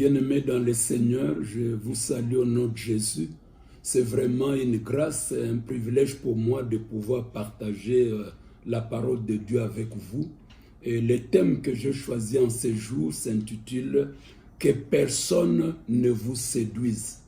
Bien-aimés dans le Seigneur, je vous salue au nom de Jésus. C'est vraiment une grâce et un privilège pour moi de pouvoir partager la parole de Dieu avec vous. Et le thème que j'ai choisi en ces jours s'intitule « Que personne ne vous séduise ».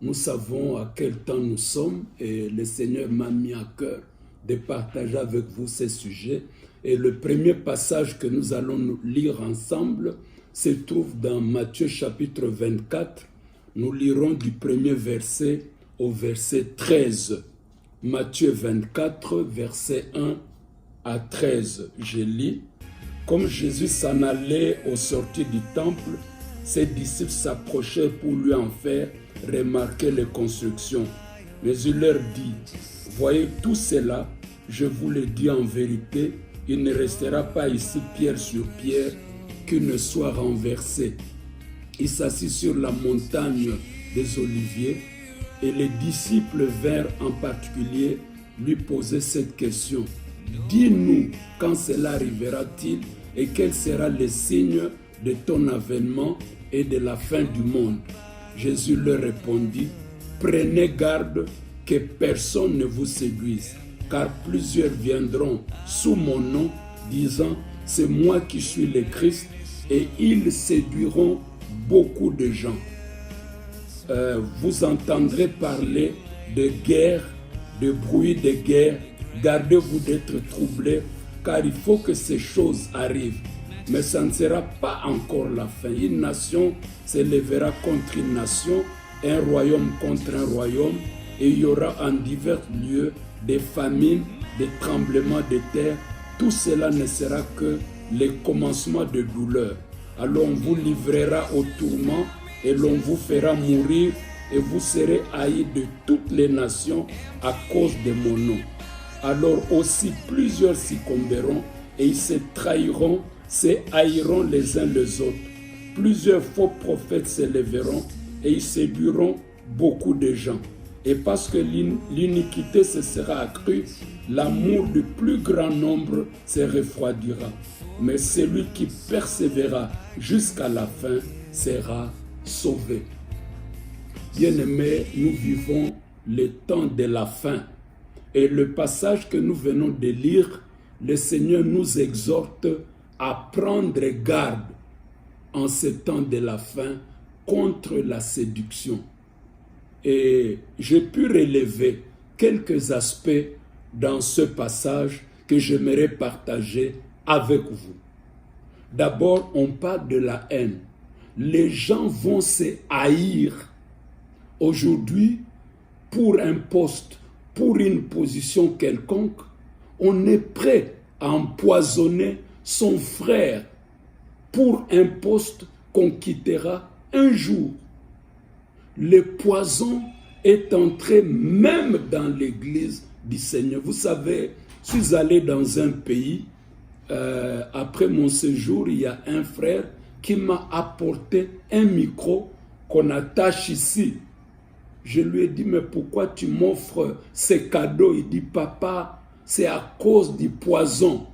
Nous savons à quel temps nous sommes et le Seigneur m'a mis à cœur de partager avec vous ces sujets. Et le premier passage que nous allons lire ensemble se trouve dans Matthieu chapitre 24. Nous lirons du premier verset au verset 13. Matthieu 24, verset 1 à 13. Je lis. Comme Jésus s'en allait aux sorties du temple, ses disciples s'approchaient pour lui en faire remarquer les constructions. Mais il leur dit, « Voyez tout cela, je vous le dis en vérité, il ne restera pas ici pierre sur pierre qu'il ne soit renversé. » Il s'assit sur la montagne des Oliviers et les disciples vinrent en particulier lui poser cette question. « Dis-nous quand cela arrivera-t-il et quel sera le signe de ton avènement et de la fin du monde ?» Jésus leur répondit, « Prenez garde que personne ne vous séduise, car plusieurs viendront sous mon nom, disant, c'est moi qui suis le Christ, et ils séduiront beaucoup de gens. Vous entendrez parler de guerre, de bruit de guerre, gardez-vous d'être troublés, car il faut que ces choses arrivent. Mais ça ne sera pas encore la fin. Une nation s'élèvera contre une nation, un royaume contre un royaume, et il y aura en divers lieux des famines, des tremblements de terre. Tout cela ne sera que le commencement de douleur. Alors on vous livrera au tourment et l'on vous fera mourir et vous serez haïs de toutes les nations à cause de mon nom. Alors aussi plusieurs succomberont et ils se trahiront, se haïront les uns les autres. Plusieurs faux prophètes s'élèveront et ils séduiront beaucoup de gens. Et parce que l'iniquité se sera accrue, l'amour du plus grand nombre se refroidira. Mais celui qui persévérera jusqu'à la fin sera sauvé. Bien-aimés, nous vivons le temps de la fin. Et le passage que nous venons de lire, le Seigneur nous exhorte à prendre garde en ce temps de la fin contre la séduction. Et j'ai pu relever quelques aspects dans ce passage que j'aimerais partager avec vous. D'abord, on parle de la haine. Les gens vont se haïr aujourd'hui pour un poste, pour une position quelconque. On est prêt à empoisonner son frère pour un poste qu'on quittera un jour. Le poison est entré même dans l'église du Seigneur. Vous savez, je suis allé dans un pays, après mon séjour, il y a un frère qui m'a apporté un micro qu'on attache ici. Je lui ai dit, mais pourquoi tu m'offres ces cadeaux? Il dit, papa, c'est à cause du poison.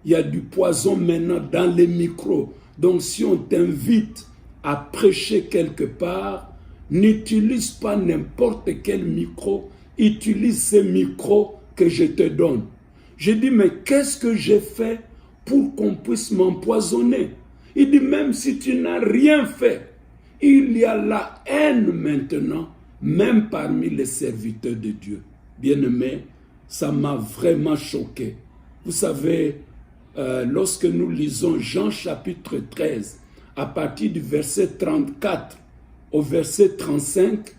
Il y a du poison maintenant dans les micros. Donc si on t'invite à prêcher quelque part, n'utilise pas n'importe quel micro, utilise ce micro que je te donne. Je dis, mais qu'est-ce que j'ai fait pour qu'on puisse m'empoisonner? Il dit, même si tu n'as rien fait, il y a la haine maintenant, même parmi les serviteurs de Dieu. Bien-aimé, ça m'a vraiment choqué. Vous savez, lorsque nous lisons Jean chapitre 13, à partir du verset 34, au verset 35,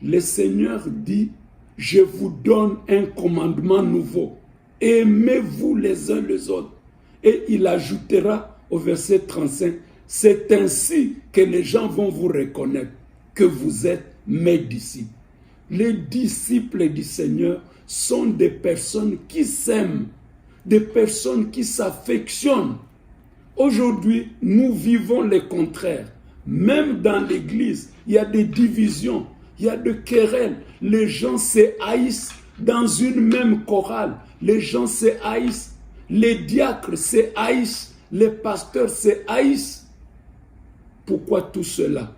le Seigneur dit, « Je vous donne un commandement nouveau. Aimez-vous les uns les autres. » Et il ajoutera au verset 35, « C'est ainsi que les gens vont vous reconnaître que vous êtes mes disciples. » Les disciples du Seigneur sont des personnes qui s'aiment, des personnes qui s'affectionnent. Aujourd'hui, nous vivons le contraire. Même dans l'église, il y a des divisions, il y a des querelles. Les gens se haïssent dans une même chorale. Les gens se haïssent. Les diacres se haïssent. Les pasteurs se haïssent. Pourquoi tout cela?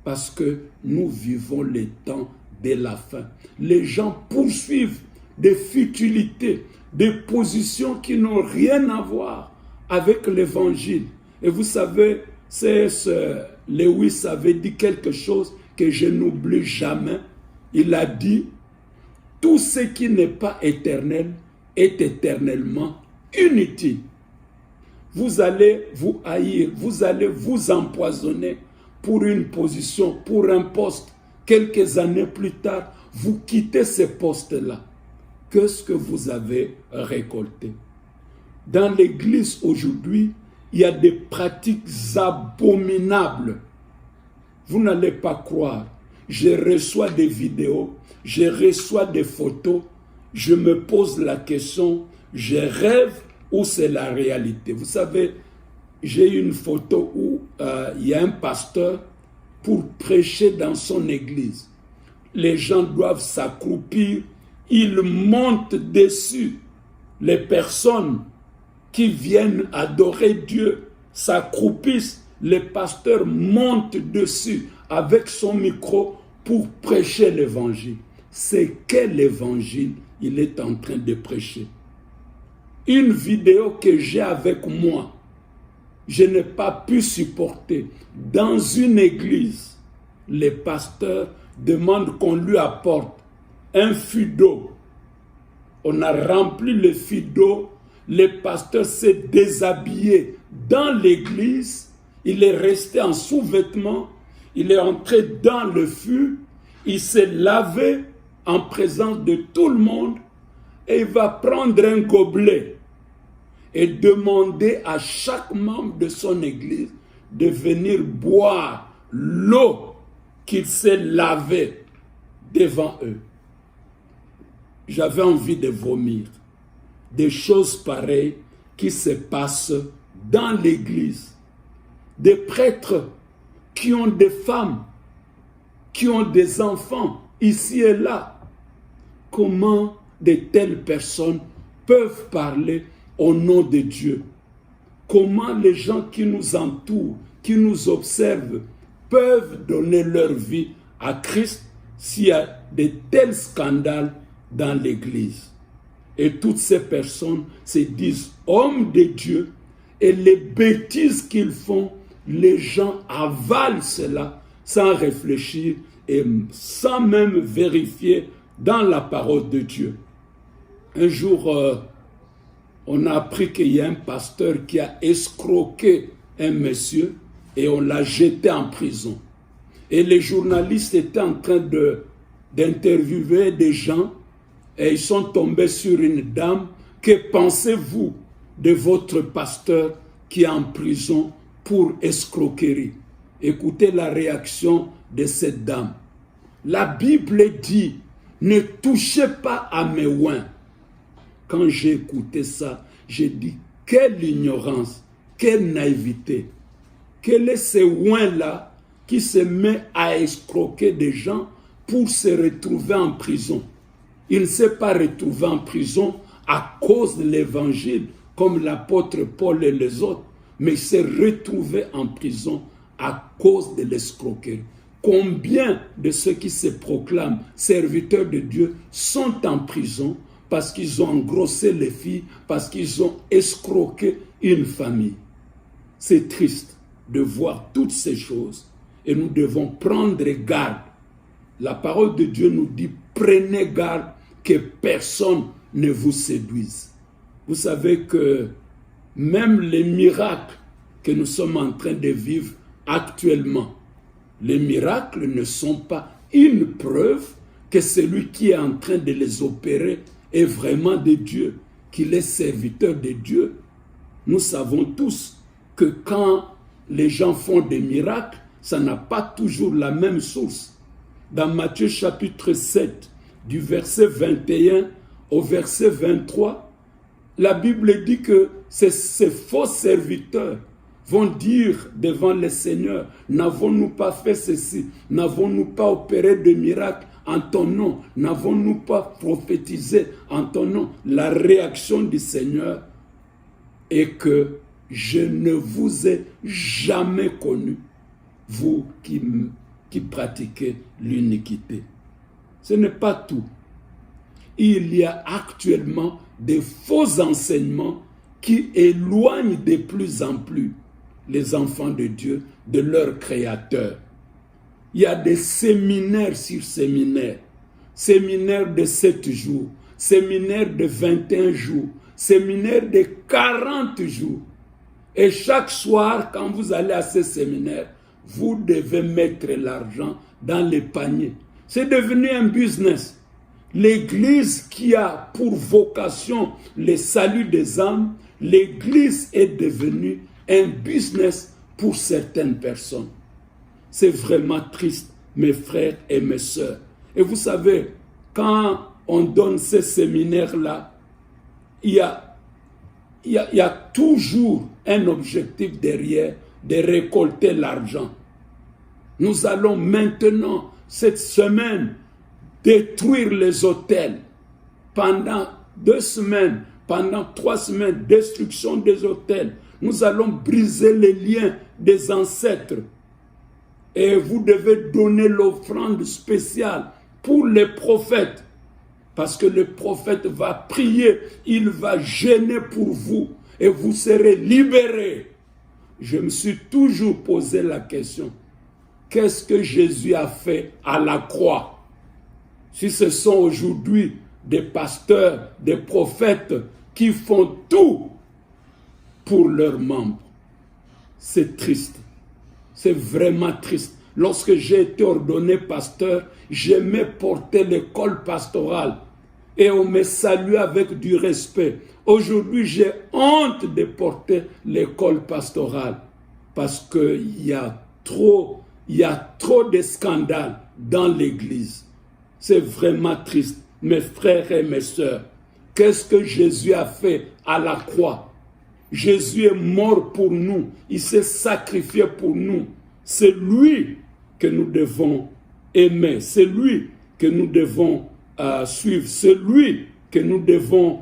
Parce que nous vivons les temps de la fin. Les gens poursuivent des futilités, des positions qui n'ont rien à voir avec l'évangile. Et vous savez, Lewis avait dit quelque chose que je n'oublie jamais. Il a dit, tout ce qui n'est pas éternel est éternellement inutile. Vous allez vous haïr, vous allez vous empoisonner pour une position, pour un poste. Quelques années plus tard, vous quittez ce poste-là. Qu'est-ce que vous avez récolté? Dans l'église aujourd'hui, il y a des pratiques abominables. Vous n'allez pas croire. Je reçois des vidéos, je reçois des photos, je me pose la question, je rêve ou c'est la réalité. Vous savez, j'ai une photo où il y a un pasteur pour prêcher dans son église. Les gens doivent s'accroupir, il monte dessus. Les personnes qui viennent adorer Dieu s'accroupissent, le pasteur monte dessus avec son micro pour prêcher l'évangile. C'est quel évangile il est en train de prêcher? Une vidéo que j'ai avec moi, je n'ai pas pu supporter. Dans une église, les pasteurs demandent qu'on lui apporte un fût d'eau. On a rempli le fût d'eau, le pasteur s'est déshabillé dans l'église, il est resté en sous-vêtements, il est entré dans le fût, il s'est lavé en présence de tout le monde et il va prendre un gobelet et demander à chaque membre de son église de venir boire l'eau qu'il s'est lavé devant eux. J'avais envie de vomir. Des choses pareilles qui se passent dans l'église. Des prêtres qui ont des femmes, qui ont des enfants ici et là. Comment de telles personnes peuvent parler au nom de Dieu? Comment les gens qui nous entourent, qui nous observent, peuvent donner leur vie à Christ s'il y a de tels scandales dans l'église? Et toutes ces personnes se disent hommes de Dieu et les bêtises qu'ils font, les gens avalent cela sans réfléchir et sans même vérifier dans la parole de Dieu. Un jour, on a appris qu'il y a un pasteur qui a escroqué un monsieur et on l'a jeté en prison. Et les journalistes étaient en train d'interviewer des gens et ils sont tombés sur une dame. Que pensez-vous de votre pasteur qui est en prison pour escroquerie? Écoutez la réaction de cette dame. La Bible dit, ne touchez pas à mes oins. Quand j'ai écouté ça, j'ai dit, quelle ignorance, quelle naïveté. Quel est ce oin-là qui se met à escroquer des gens pour se retrouver en prison? Il ne s'est pas retrouvé en prison à cause de l'évangile, comme l'apôtre Paul et les autres, mais il s'est retrouvé en prison à cause de l'escroquerie. Combien de ceux qui se proclament serviteurs de Dieu sont en prison parce qu'ils ont engrossé les filles, parce qu'ils ont escroqué une famille? C'est triste de voir toutes ces choses et nous devons prendre garde. La parole de Dieu nous dit, prenez garde que personne ne vous séduise. Vous savez que même les miracles que nous sommes en train de vivre actuellement, les miracles ne sont pas une preuve que celui qui est en train de les opérer est vraiment de Dieu, qu'il est serviteur de Dieu. Nous savons tous que quand les gens font des miracles, ça n'a pas toujours la même source. Dans Matthieu chapitre 7, du verset 21 au verset 23, la Bible dit que ces faux serviteurs vont dire devant le Seigneur, n'avons-nous pas fait ceci? N'avons-nous pas opéré de miracles en ton nom? N'avons-nous pas prophétisé en ton nom? La réaction du Seigneur est que je ne vous ai jamais connu. vous qui pratiquez l'iniquité. Ce n'est pas tout. Il y a actuellement des faux enseignements qui éloignent de plus en plus les enfants de Dieu de leur Créateur. Il y a des séminaires sur séminaires, séminaires de 7 jours, séminaires de 21 jours, séminaires de 40 jours. Et chaque soir, quand vous allez à ces séminaires, vous devez mettre l'argent dans les paniers. C'est devenu un business. L'Église qui a pour vocation le salut des âmes, l'Église est devenue un business pour certaines personnes. C'est vraiment triste, mes frères et mes sœurs. Et vous savez, quand on donne ces séminaires-là, il y a toujours un objectif derrière de récolter l'argent. Nous allons maintenant, cette semaine, détruire les hôtels. Pendant 2 semaines, pendant 3 semaines, destruction des hôtels. Nous allons briser les liens des ancêtres. Et vous devez donner l'offrande spéciale pour les prophètes. Parce que le prophète va prier, il va jeûner pour vous et vous serez libérés. Je me suis toujours posé la question, qu'est-ce que Jésus a fait à la croix? Si ce sont aujourd'hui des pasteurs, des prophètes qui font tout pour leurs membres, c'est triste. C'est vraiment triste. Lorsque j'ai été ordonné pasteur, j'aimais porter l'école pastorale et on me saluait avec du respect. Aujourd'hui, j'ai honte de porter l'école pastorale parce qu'il y a trop de scandales dans l'église. C'est vraiment triste. Mes frères et mes sœurs, qu'est-ce que Jésus a fait à la croix? Jésus est mort pour nous. Il s'est sacrifié pour nous. C'est lui que nous devons aimer. C'est lui que nous devons suivre. C'est lui que nous devons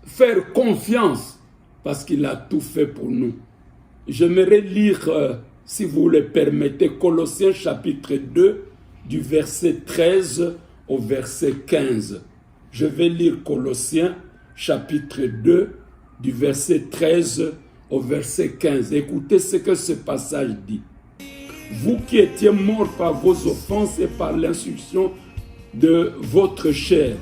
faire confiance parce qu'il a tout fait pour nous. J'aimerais lire, si vous le permettez, Colossiens chapitre 2, du verset 13 au verset 15. Je vais lire Colossiens chapitre 2, du verset 13 au verset 15. Écoutez ce que ce passage dit. Vous qui étiez morts par vos offenses et par l'instruction de votre chair,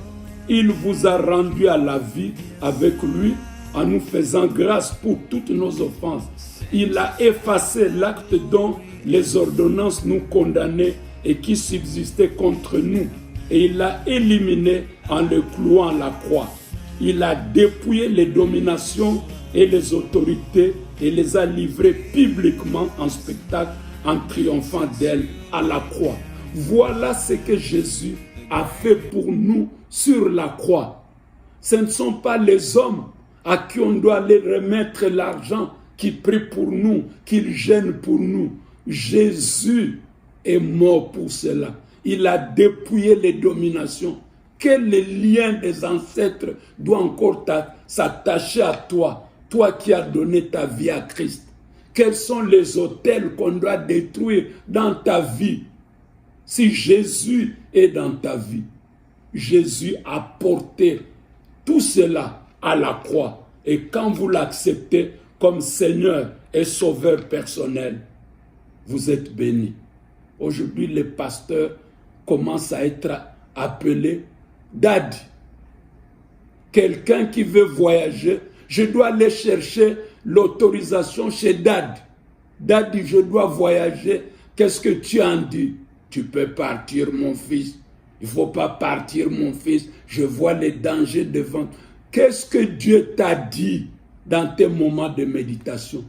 il vous a rendu à la vie avec lui en nous faisant grâce pour toutes nos offenses. Il a effacé l'acte dont les ordonnances nous condamnaient et qui subsistait contre nous, et il l'a éliminé en le clouant à la croix. Il a dépouillé les dominations et les autorités et les a livrées publiquement en spectacle en triomphant d'elles à la croix. Voilà ce que Jésus a fait pour nous sur la croix. Ce ne sont pas les hommes à qui on doit aller remettre l'argent qui prient pour nous, qui gênent pour nous. Jésus est mort pour cela. Il a dépouillé les dominations. Quel lien des ancêtres doit encore s'attacher à toi, toi qui as donné ta vie à Christ? Quels sont les autels qu'on doit détruire dans ta vie? Si Jésus est dans ta vie, Jésus a porté tout cela à la croix. Et quand vous l'acceptez comme Seigneur et Sauveur personnel, vous êtes bénis. Aujourd'hui, les pasteurs commencent à être appelés Daddy. Quelqu'un qui veut voyager, je dois aller chercher l'autorisation chez Daddy. Daddy, je dois voyager. Qu'est-ce que tu en dis? Tu peux partir, mon fils. Il ne faut pas partir, mon fils. Je vois les dangers devant. Qu'est-ce que Dieu t'a dit dans tes moments de méditation?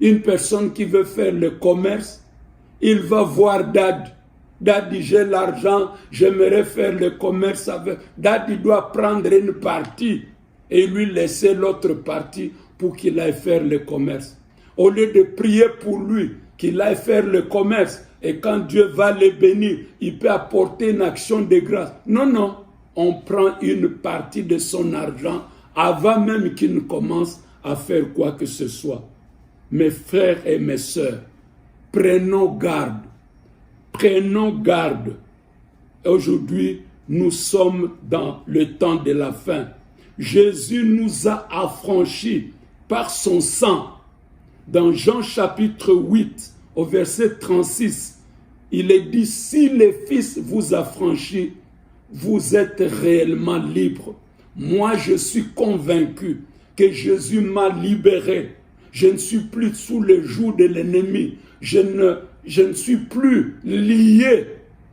Une personne qui veut faire le commerce, il va voir Daddy. Daddy, j'ai l'argent, j'aimerais faire le commerce avec. Daddy doit prendre une partie et lui laisser l'autre partie pour qu'il aille faire le commerce. Au lieu de prier pour lui, qu'il aille faire le commerce, et quand Dieu va le bénir, il peut apporter une action de grâce. Non, non, on prend une partie de son argent avant même qu'il ne commence à faire quoi que ce soit. Mes frères et mes sœurs, prenons garde. Prenons garde. Aujourd'hui, nous sommes dans le temps de la fin. Jésus nous a affranchis par son sang. Dans Jean chapitre 8, au verset 36, il est dit, si le Fils vous affranchit, vous êtes réellement libre. Moi, je suis convaincu que Jésus m'a libéré. Je ne suis plus sous le joug de l'ennemi. Je ne suis plus lié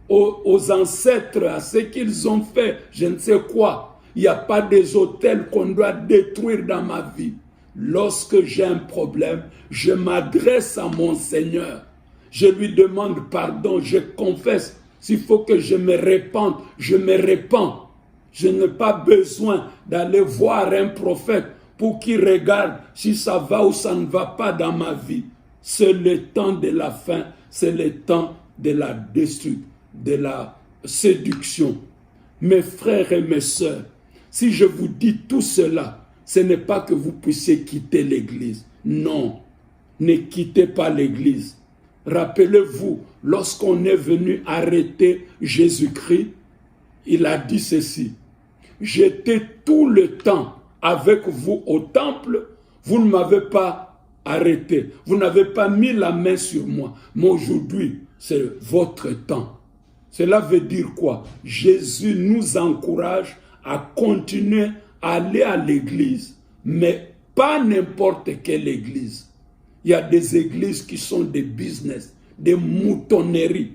aux ancêtres, à ce qu'ils ont fait, je ne sais quoi. Il n'y a pas des hôtels qu'on doit détruire dans ma vie. Lorsque j'ai un problème, je m'adresse à mon Seigneur. Je lui demande pardon, je confesse. S'il faut que je me répande, je me répands. Je n'ai pas besoin d'aller voir un prophète pour qu'il regarde si ça va ou ça ne va pas dans ma vie. C'est le temps de la fin, c'est le temps de la destruction, de la séduction. Mes frères et mes sœurs, si je vous dis tout cela, ce n'est pas que vous puissiez quitter l'église. Non, ne quittez pas l'église. Rappelez-vous, lorsqu'on est venu arrêter Jésus-Christ, il a dit ceci. J'étais tout le temps avec vous au temple, vous ne m'avez pas arrêté, vous n'avez pas mis la main sur moi. Mais aujourd'hui, c'est votre temps. Cela veut dire quoi? Jésus nous encourage à continuer à aller à l'église, mais pas n'importe quelle église. Il y a des églises qui sont des business, des moutonneries.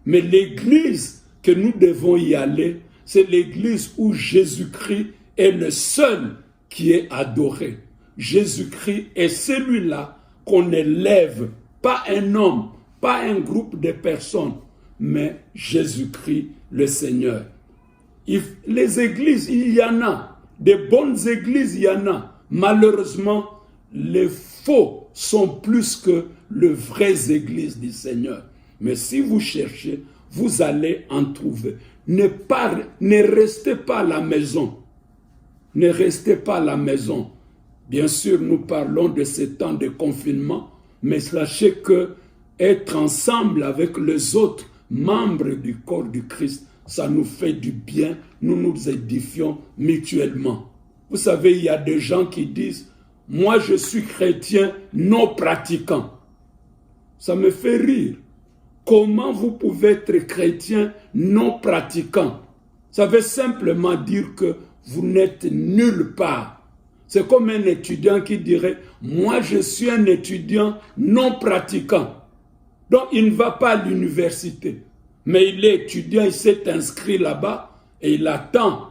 Mais l'église que nous devons y aller, c'est l'église où Jésus-Christ est le seul qui est adoré. Jésus-Christ est celui-là qu'on élève, pas un homme, pas un groupe de personnes, mais Jésus-Christ le Seigneur. Les églises, il y en a. Des bonnes églises, il y en a. Malheureusement, les faux sont plus que les vraies églises du Seigneur. Mais si vous cherchez, vous allez en trouver. Ne restez pas à la maison. Ne restez pas à la maison. Bien sûr, nous parlons de ce temps de confinement, mais sachez que être ensemble avec les autres membres du corps du Christ, ça nous fait du bien, nous nous édifions mutuellement. Vous savez, il y a des gens qui disent, moi je suis chrétien non pratiquant. Ça me fait rire. Comment vous pouvez être chrétien non pratiquant? Ça veut simplement dire que vous n'êtes nulle part. C'est comme un étudiant qui dirait, moi je suis un étudiant non pratiquant. Donc il ne va pas à l'université. Mais il est étudiant, il s'est inscrit là-bas et il attend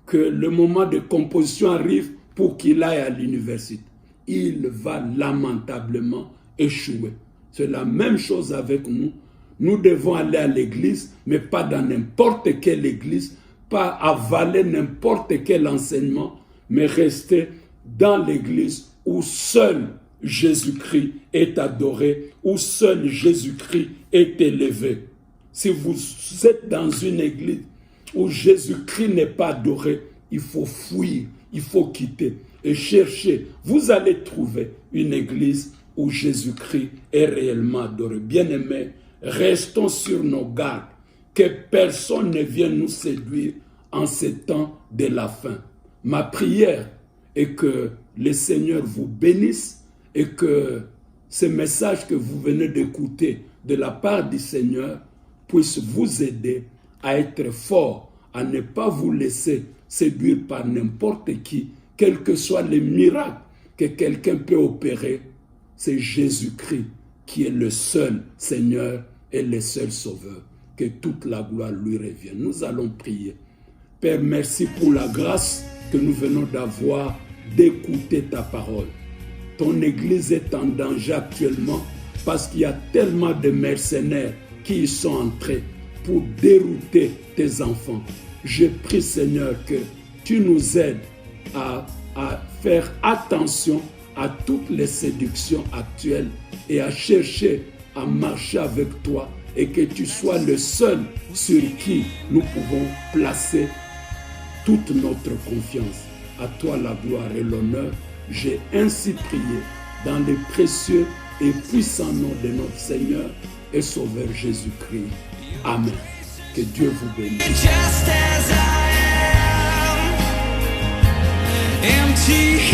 que le moment de composition arrive pour qu'il aille à l'université. Il va lamentablement échouer. C'est la même chose avec nous. Nous devons aller à l'église, mais pas dans n'importe quelle église, pas avaler n'importe quel enseignement, mais rester dans l'église où seul Jésus-Christ est adoré, où seul Jésus-Christ est élevé. Si vous êtes dans une église où Jésus-Christ n'est pas adoré, il faut fuir, il faut quitter et chercher. Vous allez trouver une église où Jésus-Christ est réellement adoré. Bien-aimés, restons sur nos gardes, que personne ne vienne nous séduire en ces temps de la fin. Ma prière est que le Seigneur vous bénisse et que ce message que vous venez d'écouter de la part du Seigneur puisse vous aider à être fort, à ne pas vous laisser séduire par n'importe qui, quels que soient les miracles que quelqu'un peut opérer. C'est Jésus-Christ qui est le seul Seigneur et le seul Sauveur. Que toute la gloire lui revienne. Nous allons prier. Père, merci pour la grâce que nous venons d'avoir d'écouter ta parole. Ton Église est en danger actuellement parce qu'il y a tellement de mercenaires qui y sont entrés pour dérouter tes enfants. Je prie, Seigneur, que tu nous aides à faire attention à toutes les séductions actuelles et à chercher à marcher avec toi et que tu sois le seul sur qui nous pouvons placer toute notre confiance. À toi la gloire et l'honneur. J'ai ainsi prié dans le précieux et puissant nom de notre Seigneur et Sauveur Jésus-Christ. Amen. Que Dieu vous bénisse. Just as I am, empty